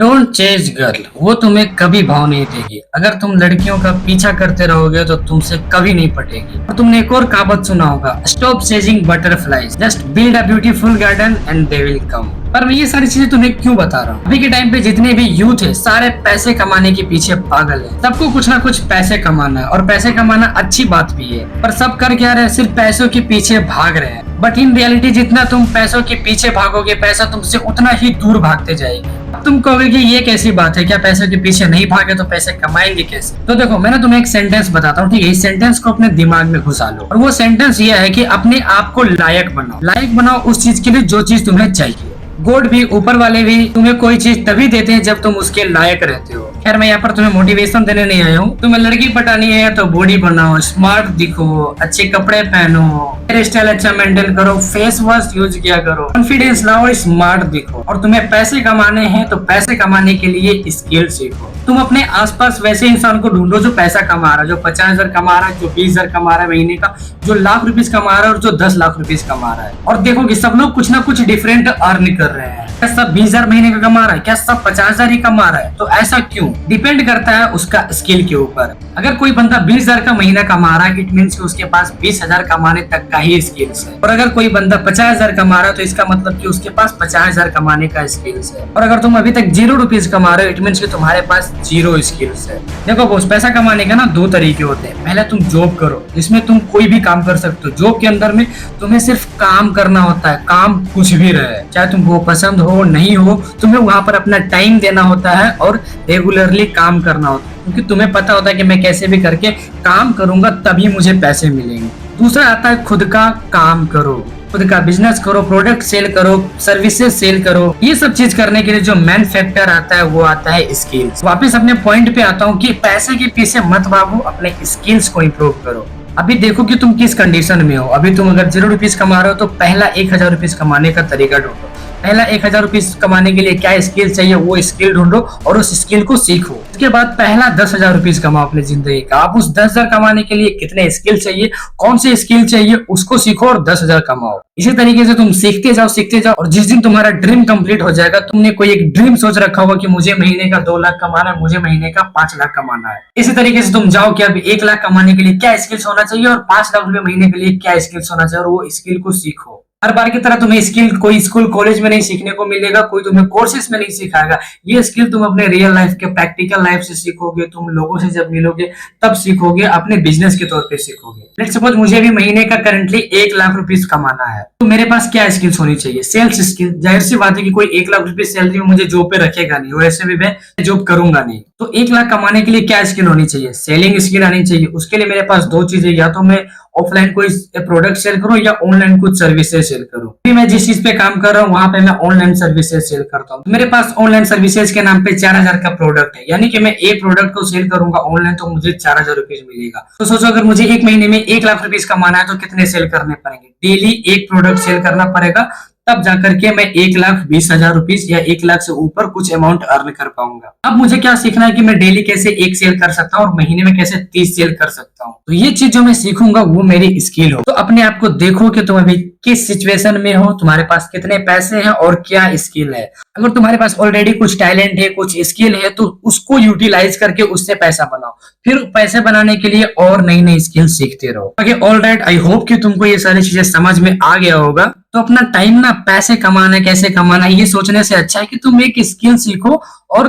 Don't chase girl, वो तुम्हें कभी भाव नहीं देगी। अगर तुम लड़कियों का पीछा करते रहोगे तो तुमसे कभी नहीं पटेगी। और तुमने एक और कहावत सुना होगा, stop chasing butterflies, just build a beautiful garden and they will come. पर मैं ये सारी चीजें तुम्हें क्यों बता रहा हूँ? अभी के टाइम पे जितने भी यूथ है सारे पैसे कमाने के पीछे पागल है। सबको कुछ ना कुछ पैसे कमाना है और पैसे कमाना अच्छी बात भी है, पर सब कर क्या रहे हैं? सिर्फ पैसों के पीछे भाग रहे हैं। बट इन रियलिटी जितना तुम पैसों के पीछे भागोगे, पैसा तुमसे उतना ही दूर भागते जाएगी। अब तुम कहोगे कि ये कैसी बात है, क्या पैसों के पीछे नहीं भागे तो पैसे कमाएंगे कैसे? तो देखो, मैं ना तुम्हें एक सेंटेंस बताता हूँ, ठीक है? इस सेंटेंस को अपने दिमाग में घुसा लो और वो सेंटेंस ये है कि अपने आप को लायक बनाओ। लायक बनाओ उस चीज के लिए जो चीज तुम्हें चाहिए। गॉड भी, ऊपर वाले भी तुम्हें कोई चीज तभी देते हैं जब तुम उसके लायक रहते हो। खैर, मैं यहाँ पर तुम्हें मोटिवेशन देने नहीं आया हूँ। तुम्हें लड़की पटानी है तो बॉडी बनाओ, स्मार्ट दिखो, अच्छे कपड़े पहनो, हेयर स्टाइल अच्छा मेंटेन करो, फेस वॉश यूज किया करो, कॉन्फिडेंस लाओ, स्मार्ट दिखो। और तुम्हें पैसे कमाने हैं तो पैसे कमाने के लिए स्किल सीखो। तुम अपने आसपास वैसे इंसान को ढूंढो जो पैसा कमा रहा है, जो 50,000 कमा रहा है, जो 20,000 कमा रहा है महीने का, जो लाख रुपीज कमा रहा है और जो 10 लाख रुपीज कमा रहा है। और देखो कि सब लोग कुछ ना कुछ डिफरेंट अर्न कर रहे हैं। क्या सब 20,000 महीने का कमा रहा है? क्या सब 50,000 ही कमा रहा है? तो ऐसा क्यों? डिपेंड करता है उसका स्किल के ऊपर। अगर कोई बंदा 20,000 का महीना कमा रहा है, इट मीन्स कि उसके पास 20,000 कमाने तक का ही स्किल्स है। और अगर कोई बंदा 50,000 कमा रहा है तो इसका मतलब कि उसके पास 50,000 कमाने का स्किल्स है। और अगर तुम अभी तक 0 रुपीज कमा रहे हो, इट मीन्स कि तुम्हारे पास 0 स्किल्स है। देखो बॉस, पैसा कमाने का ना 2 तरीके होते हैं। पहले तुम जॉब करो, जिसमें तुम कोई भी काम कर सकते हो। जॉब के अंदर में तुम्हें सिर्फ काम करना होता है, काम कुछ भी रहे, चाहे तुमको पसंद हो नहीं हो, तुम्हें वहां पर अपना टाइम देना होता है और रेगुलरली काम करना होता है, क्योंकि तुम्हें पता होता है कि मैं कैसे भी करके काम करूंगा तभी मुझे पैसे मिलेंगे। दूसरा आता है खुद का काम करो, खुद का बिजनेस करो, प्रोडक्ट सेल करो, सर्विसेज सेल करो। ये सब चीज करने के लिए जो मेन फैक्टर आता है वो आता है स्किल्स। वापस अपने पॉइंट पे आता हूँ कि पैसे के पीछे मत भागो, अपने स्किल्स को इम्प्रूव करो। अभी देखो कि तुम किस कंडीशन में हो। अभी तुम अगर 0 रुपीज कमा रहे हो तो पहला 1,000 रुपीज कमाने का तरीका ढूंढो। पहला 1,000 रुपीज कमाने के लिए क्या स्किल चाहिए वो स्किल ढूंढो और उस स्किल को सीखो। उसके बाद पहला 10,000 रुपीज कमाओ अपनी जिंदगी का। आप उस 10,000 कमाने के लिए कितने स्किल चाहिए, कौन से स्किल चाहिए, उसको सीखो और 10,000 कमाओ। इसी तरीके से तुम सीखते जाओ और जिस दिन तुम्हारा ड्रीम कंप्लीट हो जाएगा, तुमने कोई एक ड्रीम सोच रखा होगा कि मुझे महीने का 2 लाख कमाना है, मुझे महीने का 5 लाख कमाना है। इसी तरीके से तुम जाओ कि अब 1 लाख कमाने के लिए क्या स्किल्स होना चाहिए और 5 लाख रुपए महीने के लिए क्या स्किल्स होना चाहिए और वो स्किल को सीखो। हर बार की तरह तुम्हें स्किल कोई स्कूल कॉलेज में नहीं सीखने को मिलेगा, कोई तुम्हें कोर्सेज में नहीं सिखाएगा। ये स्किल तुम अपने रियल लाइफ के प्रैक्टिकल लाइफ से सीखोगे, तुम लोगों से जब मिलोगे तब सीखोगे, अपने बिजनेस के तौर पे सीखोगे। लेट्स सपोज मुझे भी महीने का करंटली 1 लाख रुपीज कमाना है, तो मेरे पास क्या स्किल्स होनी चाहिए? Sales skill. जाहिर सी बात है कि कोई 1 लाख रुपीज सैलरी में मुझे जॉब पे रखेगा नहीं, वैसे भी मैं जॉब करूंगा नहीं। तो 1 लाख कमाने के लिए क्या स्किल होनी चाहिए? सेलिंग स्किल आनी चाहिए। उसके लिए मेरे पास 2 चीजें, या तो मैं ऑफलाइन कोई प्रोडक्ट सेल करूं या ऑनलाइन कुछ सर्विसेज सेल करूं। अभी मैं जिस चीज पे काम कर रहा हूं वहां पे मैं ऑनलाइन सर्विसेज सेल करता हूं। मेरे पास ऑनलाइन सर्विसेज के नाम पे 4,000 का प्रोडक्ट है, यानी कि मैं एक प्रोडक्ट को सेल करूंगा ऑनलाइन तो मुझे 4,000 रुपीज मिलेगा। तो सोचो अगर मुझे एक महीने में 1 लाख रुपीज कमाना है तो कितने सेल करने पड़ेंगे? डेली एक प्रोडक्ट सेल करना पड़ेगा, तब जाकर के मैं 1,20,000 रुपीज या 1 लाख से ऊपर कुछ अमाउंट अर्न कर पाऊंगा। अब मुझे क्या सीखना है कि मैं डेली कैसे 1 सेल कर सकता हूँ और महीने में कैसे 30 सेल कर सकता हूँ। तो ये चीज जो मैं सीखूंगा वो मेरी स्किल हो। तो अपने आप को देखो कि तुम अभी किस सिचुएशन में हो, तुम्हारे पास कितने पैसे हैं और क्या स्किल है। अगर तुम्हारे पास ऑलरेडी कुछ टैलेंट है, कुछ स्किल है, तो उसको यूटिलाइज करके उससे पैसा बनाओ। फिर पैसे बनाने के लिए और नई नई स्किल सीखते रहो। ओके, ऑलराइट, आई होप कि तुमको ये सारी चीजें समझ में आ गया होगा। तो अपना टाइम ना पैसे कमाना कैसे कमाना ये सोचने से अच्छा है कि तुम एक स्किल सीखो और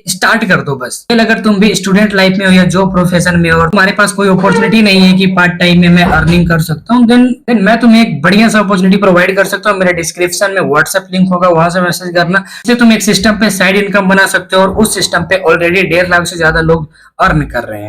स्टार्ट कर दो बस। अगर तुम भी स्टूडेंट लाइफ में हो या जो प्रोफेशन में हो, तुम्हारे पास कोई अपॉर्चुनिटी नहीं है कि पार्ट टाइम में मैं अर्निंग कर सकता हूँ, देन मैं तुम्हें एक बढ़िया सा अपॉर्चुनिटी प्रोवाइड कर सकता हूँ। मेरे डिस्क्रिप्शन में व्हाट्सएप लिंक होगा, वहां से मैसेज करना। इससे तुम एक सिस्टम पे साइड इनकम बना सकते हो और उस सिस्टम पे ऑलरेडी 1.5 लाख से ज्यादा लोग अर्न कर रहे हैं।